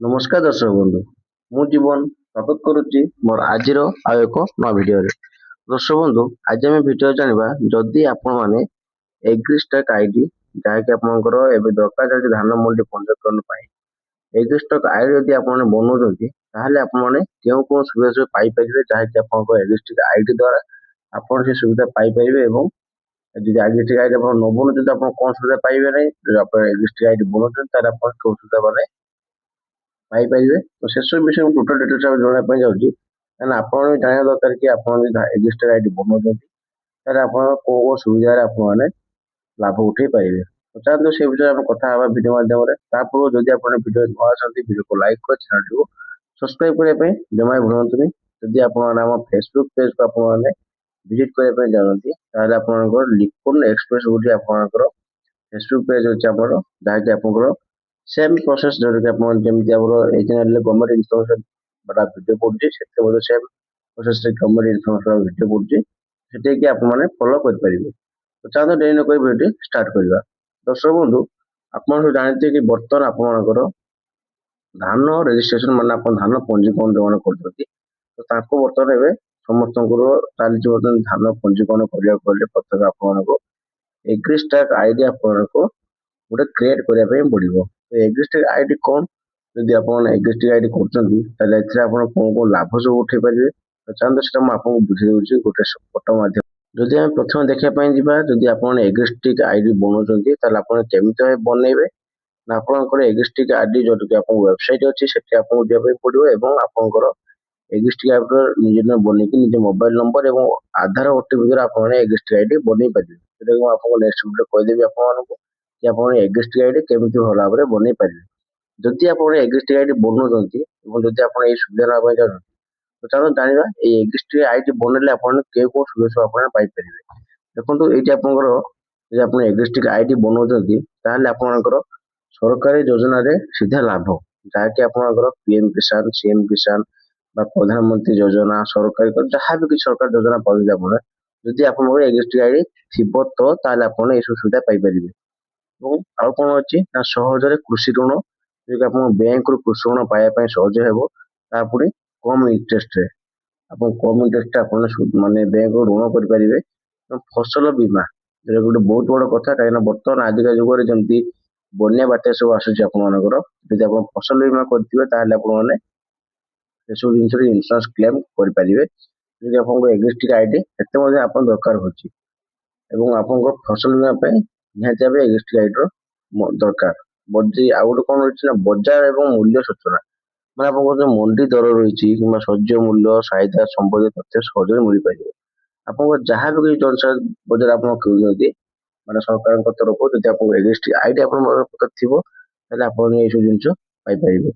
ନମସ୍କାର ଦର୍ଶକ ବନ୍ଧୁ, ମୁଁ ଜୀବନ ସ୍ୱାଗତ କରୁଛି ମୋର ଆଜିର ଆଉ ଏକ ନୂଆ ଭିଡିଓରେ। ଦର୍ଶକ ବନ୍ଧୁ, ଆଜି ଆମେ ଭିଡିଓ ଜାଣିବା ଯଦି ଆପଣମାନେ ଏଗ୍ରିଷ୍ଟେକ୍ ଆଇଡି ଯାହାକି ଆପଣଙ୍କର ଏବେ ଦରକାର ଅଛି ଧାନ ମଣ୍ଡି ପଞ୍ଜୀକରଣ ପାଇଁ, ଏଗ୍ରିଷ୍ଟେକ୍ ଆଇଡି ଯଦି ଆପଣ ବନାଉଛନ୍ତି ତାହେଲେ ଆପଣମାନେ କେଉଁ କେଉଁ ସୁବିଧା ସବୁ ପାଇପାରିବେ ଯାହାକି ଆପଣଙ୍କ ଏଗ୍ରିଷ୍ଟେକ୍ ଆଇଡି ଦ୍ୱାରା ଆପଣ ସେ ସୁବିଧା ପାଇପାରିବେ ଏବଂ ଯଦି ଏଗ୍ରିଷ୍ଟେକ୍ ଆଇଡି ଆପଣ ନ ବନାଉଛନ୍ତି ଆପଣ କଣ ସୁବିଧା ପାଇବେ ନାହିଁ, ଯଦି ଆପଣ ଏଗ୍ରିଷ୍ଟେକ୍ ଆଇଡି ବନାଉଛନ୍ତି ତାହେଲେ ଆପଣ କେଉଁ ସୁବିଧା ମାନେ ପାଇପାରିବେ। ତ ସେସବୁ ବିଷୟରେ ମୁଁ ଟୋଟାଲ ଡିଟେଲ୍ସ ଜଣାଇବା ପାଇଁ ଯାଉଛି, କାରଣ ଆପଣ ବି ଜାଣିବା ଦରକାର କି ଆପଣ ଯଦି ଏଗ୍ରିଷ୍ଟେକ୍ ଆଇଡି ବନାଉଛନ୍ତି ତାହେଲେ ଆପଣ କୋଉ କୋଉ ସୁବିଧାରେ ଆପଣମାନେ ଲାଭ ଉଠେଇ ପାରିବେ। ତ ଚାଲନ୍ତୁ ସେ ବିଷୟରେ ଆମେ କଥା ହେବା ଭିଡ଼ିଓ ମାଧ୍ୟମରେ। ତା ପୂର୍ବରୁ ଯଦି ଆପଣ ଭିଡ଼ିଓ ନୂଆ ଆସନ୍ତି ଭିଡ଼ିଓକୁ ଲାଇକ୍ କରି ଚ୍ୟାନେଲଟିକୁ ସବସ୍କ୍ରାଇବ କରିବା ପାଇଁ ଜମା ବି ଭୁଲନ୍ତୁନି। ଯଦି ଆପଣମାନେ ଆମ ଫେସବୁକ୍ ପେଜକୁ ଆପଣମାନେ ଭିଜିଟ୍ କରିବା ପାଇଁ ଚାହୁଁଛନ୍ତି ତାହେଲେ ଆପଣଙ୍କର ଲିକୁନ ଏକ୍ସପ୍ରେସ୍ ଗୋଟେ ଆପଣଙ୍କର ଫେସବୁକ୍ ପେଜ୍ ଅଛି ଆମର, ଯାହାକି ଆପଣଙ୍କର ସେମ୍ ପ୍ରୋସେସ୍ ଯୋଉଟାକି ଆପଣ ଯେମିତି ଆମର ଏଇ ଚ୍ୟାନେଲରେ ଗଭର୍ଣ୍ଣମେଣ୍ଟ ଇନଫର୍ମେସନ୍ ବାଲା ଭିଡ଼ିଓ ପଡ଼ୁଛି ସେଥିରେ ମଧ୍ୟ ସେମ୍ ପ୍ରୋସେସ୍ରେ ଗଭର୍ଣ୍ଣମେଣ୍ଟ ଇନଫର୍ମେସନ୍ ଭିଡ଼ିଓ ପଡ଼ୁଛି, ସେଟାକି ଆପଣମାନେ ଫଲୋ କରିପାରିବେ। ତ ଚାଲନ୍ତୁ ଡେରି ନ କରି ଭିଡ଼ିଓଟି ଷ୍ଟାର୍ଟ କରିବା। ଦର୍ଶକ ବନ୍ଧୁ, ଆପଣ ସବୁ ଜାଣିଥିବେ କି ବର୍ତ୍ତମାନ ଆପଣମାନଙ୍କର ଧାନ ରେଜିଷ୍ଟ୍ରେସନ ମାନେ ଆପଣ ଧାନ ପଞ୍ଜୀକରଣ ଯୋଉମାନେ କରୁଛନ୍ତି ତ ତାଙ୍କୁ ବର୍ତ୍ତମାନ ଏବେ ସମସ୍ତଙ୍କର ଚାଲିଛି ବର୍ତ୍ତମାନ ଧାନ ପଞ୍ଜୀକରଣ କରିବାକୁ ହେଲେ ପ୍ରଥମେ ଆପଣମାନଙ୍କୁ ଏଗ୍ରିଷ୍ଟେକ୍ ଆଇଡି ଆପଣଙ୍କୁ ଗୋଟେ କ୍ରିଏଟ୍ କରିବା ପାଇଁ ପଡ଼ିବ। ତ ଏଗ୍ରିଷ୍ଟେକ୍ ଆଇଡି କ'ଣ? ଯଦି ଆପଣ ଏଗ୍ରିଷ୍ଟେକ୍ ଆଇଡି କରୁଛନ୍ତି ତାହେଲେ ଏଥିରେ ଆପଣ କ'ଣ କ'ଣ ଲାଭ ସବୁ ଉଠେଇ ପାରିବେ। ତ ଚାଲନ୍ତୁ ସେଟା ମୁଁ ଆପଣଙ୍କୁ ବୁଝେଇ ଦେଉଛି ଗୋଟେ ଫଟୋ ମାଧ୍ୟମରେ। ଯଦି ଆମେ ପ୍ରଥମେ ଦେଖିବା ପାଇଁ ଯିବା, ଯଦି ଆପଣ ଏଗ୍ରିଷ୍ଟେକ୍ ଆଇଡି ବନାଉଛନ୍ତି ତାହେଲେ ଆପଣ କେମିତି ଭାବେ ବନେଇବେ ନା ଆପଣଙ୍କର ଏଗ୍ରିଷ୍ଟେକ୍ ଆଇଡି ଯୋଉଟାକି ଆପଣଙ୍କ ୱେବସାଇଟ୍ ଅଛି ସେଠି ଆପଣଙ୍କୁ ଯିବା ପାଇଁ ପଡ଼ିବ ଏବଂ ଆପଣଙ୍କର ଏଗ୍ରିଷ୍ଟେକ୍ ଆଇଡି ନିଜେ ବନେଇକି ନିଜ ମୋବାଇଲ ନମ୍ବର ଏବଂ ଆଧାର ଓଟିପି ଦ୍ୱାରା ଆପଣ ଏଗ୍ରିଷ୍ଟେକ୍ ଆଇଡି ବନେଇ ପାରିବେ। ସେଟାକୁ ମୁଁ ଆପଣଙ୍କୁ ନେକ୍ସଟ ଭିଡ଼ିଓରେ କହିଦେବି ଆପଣମାନଙ୍କୁ କି ଆପଣ ଏଗ୍ରିଷ୍ଟେକ୍ ଆଇଡି କେମିତି ଭଲ ଭାବରେ ବନେଇ ପାରିବେ। ଯଦି ଆପଣ ଏଗ୍ରିଷ୍ଟେକ୍ ଆଇଡି ବନାଉଛନ୍ତି ଏବଂ ଯଦି ଆପଣ ଏଇ ସୁବିଧା ନେବା ପାଇଁ ଚାହୁଁଛନ୍ତି ତ ଚାଲନ୍ତୁ ଜାଣିବା ଏଇ ଏଗ୍ରିଷ୍ଟେକ୍ ଆଇଡି ବନେଇଲେ ଆପଣ କେଉଁ କେଉଁ ସୁବିଧା ସବୁ ଆପଣ ପାଇପାରିବେ। ଦେଖନ୍ତୁ ଏଇଠି ଆପଣଙ୍କର ଯଦି ଆପଣ ଏଗ୍ରିଷ୍ଟେକ୍ ଆଇଡି ବନାଉଛନ୍ତି ତାହେଲେ ଆପଣଙ୍କର ସରକାରୀ ଯୋଜନାରେ ସିଧା ଲାଭ, ଯାହାକି ଆପଣଙ୍କର ପିଏମ୍ କିଷାନ, ସିଏମ୍ କିଷାନ ବା ପ୍ରଧାନମନ୍ତ୍ରୀ ଯୋଜନା, ସରକାରୀ ଯାହା ବି କିଛି ସରକାର ଯୋଜନା ପାଉଛନ୍ତି ଆପଣ, ଯଦି ଆପଣଙ୍କର ଏଗ୍ରିଷ୍ଟେକ୍ ଆଇଡି ଥିବ ତ ତାହେଲେ ଆପଣ ଏସବୁ ସୁବିଧା ପାଇପାରିବେ। ଏବଂ ଆଉ କ'ଣ ଅଛି ନା ସହଜରେ କୃଷି ଋଣ, ଯଦି ଆପଣଙ୍କ ବ୍ୟାଙ୍କରୁ କୃଷି ଋଣ ପାଇବା ପାଇଁ ସହଜ ହେବ, ତା ପୁଣି କମ୍ ଇଣ୍ଟରେଷ୍ଟରେ ଆପଣ କମ୍ ଇଣ୍ଟରେଷ୍ଟରେ ଆପଣ ମାନେ ବ୍ୟାଙ୍କରୁ ଋଣ କରିପାରିବେ। ଏବଂ ଫସଲ ବୀମା ଏଇଟା ଗୋଟେ ବହୁତ ବଡ଼ କଥା, କାହିଁକିନା ବର୍ତ୍ତମାନ ଆଜିକା ଯୁଗରେ ଯେମିତି ବନ୍ୟା ବାତ୍ୟା ସବୁ ଆସୁଛି ଆପଣମାନଙ୍କର, ଯଦି ଆପଣ ଫସଲ ବୀମା କରିଥିବେ ତାହେଲେ ଆପଣମାନେ ସେସବୁ ଜିନିଷରେ ଇନ୍ସୁରାନ୍ସ କ୍ଲେମ୍ କରିପାରିବେ। ଯଦି ଆପଣଙ୍କ ଏଗ୍ରିଷ୍ଟେକ୍ ଆଇଡି ଏତେ ମଧ୍ୟ ଆପଣ ଦରକାର ହେଉଛି ଏବଂ ଆପଣଙ୍କ ଫସଲ ବୀମା ପାଇଁ ନିହାତି ଭାବେ ଏଗ୍ରିଷ୍ଟେକ୍ ଆଇଡିର ଦରକାର। ଆଉ ଗୋଟେ କ'ଣ ରହିଛି ନା ବଜାର ଏବଂ ମୂଲ୍ୟ ସୂଚନା, ମାନେ ଆପଣଙ୍କର ଯୋଉ ମଣ୍ଡି ଦର ରହିଛି କିମ୍ବା ଶସ୍ୟ ମୂଲ୍ୟ ଚାହିଦା ସମ୍ବନ୍ଧୀୟ ତଥ୍ୟ ସହଜରେ ମିଳିପାରିବ। ଆପଣଙ୍କର ଯାହା ବି କିଛି ଜନସାଧାରଣ ବଜାର ଆପଣ କିଣୁଛନ୍ତି ମାନେ ସରକାରଙ୍କ ତରଫରୁ, ଯଦି ଆପଣଙ୍କ ଏଗ୍ରିଷ୍ଟେକ୍ ଆଇଡି ଆପଣଙ୍କ ପାଖରେ ଥିବ ତାହେଲେ ଆପଣ ଏଇସବୁ ଜିନିଷ ପାଇପାରିବେ।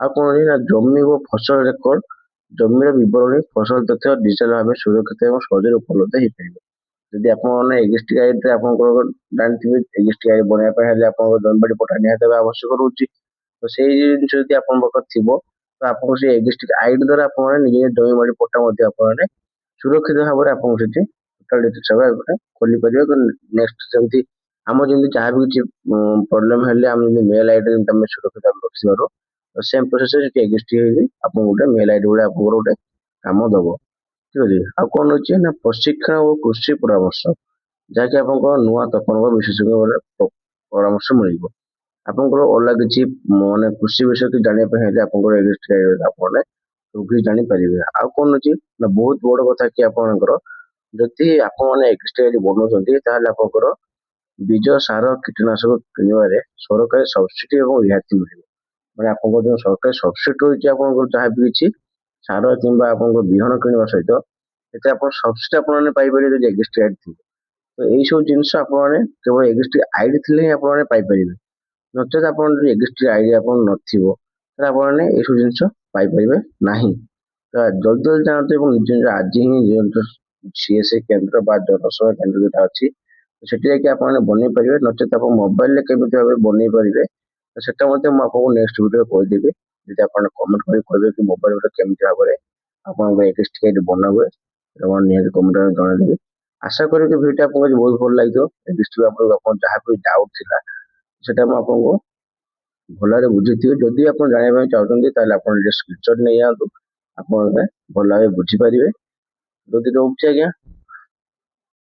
ଆଉ କ'ଣ ଅଛି ନା ଜମି ଓ ଫସଲ ରେକର୍ଡ, ଜମିର ବିବରଣୀ, ଫସଲ ତଥ୍ୟ ଡିଜିଟାଲ ଭାବେ ସୁରକ୍ଷିତ ଏବଂ ସହଜରେ ଉପଲବ୍ଧ ହେଇପାରିବ। ଯଦି ଆପଣମାନେ ଏଗ୍ରିଷ୍ଟେକ୍ ଆଇଡିରେ ଆପଣଙ୍କର ଜାଣିଥିବେ ଏଗ୍ରିଷ୍ଟେକ୍ ଆଇଡି ବନେଇବା ପାଇଁ ହେଲେ ଆପଣଙ୍କ ଜମିବାଡ଼ି ପଟ୍ଟା ନିହାତି ଭାବେ ଆବଶ୍ୟକ ରହୁଛି। ତ ସେଇ ଜିନିଷ ଯଦି ଆପଣଙ୍କ ପାଖରେ ଥିବ ତ ଆପଣଙ୍କୁ ସେଇ ଏଗ୍ରିଷ୍ଟେକ୍ ଆଇଡି ଦ୍ୱାରା ଆପଣମାନେ ନିଜ ନିଜ ଜମିବାଡ଼ି ପଟ୍ଟା ମଧ୍ୟ ଆପଣମାନେ ସୁରକ୍ଷିତ ଭାବରେ ଆପଣଙ୍କୁ ସେଠି ଟୋଟାଲ ଡିଟେଲ୍ସ ଭାବେ ଖୋଲିପାରିବେ। ନେକ୍ସଟ ଯେମିତି ଆମର ଯେମିତି ଯାହା ବି କିଛି ପ୍ରୋବ୍ଲେମ ହେଲେ ଆମେ ଯେମିତି ମେଲ୍ ଆଇଡି ଯେମିତି ଆମେ ସୁରକ୍ଷିତ ଭାବେ ରଖିପାରୁ, ତ ସେମ୍ ପ୍ରୋସେସରେ ସେଠି ଏଗ୍ରିଷ୍ଟେକ୍ ହେଇକି ଆପଣଙ୍କୁ ଗୋଟେ ମେଲ୍ ଆଇଡି ଭଳିଆ ଆପଣଙ୍କର ଗୋଟେ କାମ ଦବ। ଠିକ ଅଛି। ଆଉ କ'ଣ ରହିଛି ନା ପ୍ରଶିକ୍ଷଣ ଓ କୃଷି ପରାମର୍ଶ, ଯାହାକି ଆପଣଙ୍କ ନୂଆ ତକନୀକ ବିଶେଷଜ୍ଞ ପରାମର୍ଶ ମିଳିବ। ଆପଣଙ୍କର ଅଲଗା କିଛି ମାନେ କୃଷି ବିଷୟରେ ଜାଣିବା ପାଇଁ ହେଲେ ଆପଣଙ୍କର ଏଗ୍ରିଷ୍ଟେକ୍ ଆଇଡି ଆପଣମାନେ ସବୁ କିଛି ଜାଣିପାରିବେ। ଆଉ କ'ଣ ଅଛି ନା ବହୁତ ବଡ଼ କଥା କି ଆପଣଙ୍କର ଯଦି ଆପଣମାନେ ଏଗ୍ରିଷ୍ଟେକ୍ ଆଇଡି ବନାଉଛନ୍ତି ତାହେଲେ ଆପଣଙ୍କର ବୀଜ, ସାର, କୀଟନାଶକ କିଣିବାରେ ସରକାରୀ ସବସିଡି ଏବଂ ରିହାତି ମିଳିବ। ମାନେ ଆପଣଙ୍କର ଯେଉଁ ସରକାରୀ ସବସିଡି ରହିଛି ଆପଣଙ୍କର ଯାହା ବି କିଛି ସାର କିମ୍ବା ଆପଣଙ୍କ ବିହନ କିଣିବା ସହିତ ଏଥିରେ ଆପଣ ସବସିଡି ଆପଣମାନେ ପାଇପାରିବେ ଯଦି ଏଗ୍ରିଷ୍ଟେକ୍ ଆଇଡି ଥିବ। ତ ଏଇସବୁ ଜିନିଷ ଆପଣମାନେ କେବଳ ଏଗ୍ରିଷ୍ଟେକ୍ ଆଇଡି ଥିଲେ ହିଁ ଆପଣମାନେ ପାଇପାରିବେ। ନଚେତ ଆପଣ ଯଦି ଏଗ୍ରିଷ୍ଟେକ୍ ଆଇଡି ଆପଣ ନଥିବ ତାହେଲେ ଆପଣମାନେ ଏଇସବୁ ଜିନିଷ ପାଇପାରିବେ ନାହିଁ। ତ ଜଲ୍ଦି ଜଲ୍ଦି ଜାଣନ୍ତୁ ଏବଂ ନିଜ ନିଜ ଆଜି ହିଁ ସିଏସ୍ସି କେନ୍ଦ୍ର ବା ଜନସେବା କେନ୍ଦ୍ର ଯୋଉଟା ଅଛି ସେଠି ଯାଇକି ଆପଣମାନେ ବନେଇ ପାରିବେ। ନଚେତ ଆପଣ ମୋବାଇଲରେ କେମିତି ଭାବେ ବନେଇ ପାରିବେ ତ ସେଟା ମଧ୍ୟ ମୁଁ ଆପଣଙ୍କୁ ନେକ୍ସଟ ଭିଡ଼ିଓରେ କହିଦେବି। ଯଦି ଆପଣ କମେଣ୍ଟ କରି କହିବେ କି ମୋବାଇଲରେ କେମିତି ଭାବରେ ଆପଣଙ୍କ ଏଗ୍ରିଷ୍ଟେକ୍ ଆଇଡି ବନା ହୁଏ, ଆପଣ ନିହାତି କମେଣ୍ଟରେ ଜଣାଇଦେବେ। ଆଶା କরি କି ଭିଡ଼ିଓ ଆପଣଙ୍କୁ ଆଜି ବହୁତ ଭଲ ଲାଗିଥିବ। ଏଗ୍ରିଷ୍ଟେକ୍ ଆପଣଙ୍କ ଯାହା ବି ଡାଉଟ୍ ଥିଲା ସେଟା ମୁଁ ଆପଣଙ୍କୁ ଭଲ ଭାବେ ବୁଝିଥିବେ। ଯଦି ଆପଣ ଜାଣିବା ପାଇଁ ଚାହୁଁଛନ୍ତି ତାହେଲେ ଆପଣ ଟିକେ ସ୍କ୍ରିନଶଟ ନେଇ ଯାଆନ୍ତୁ, ଆପଣ ଭଲ ଭାବେ ବୁଝିପାରିବେ। ଯଦି ରହୁଛି ଆଜ୍ଞା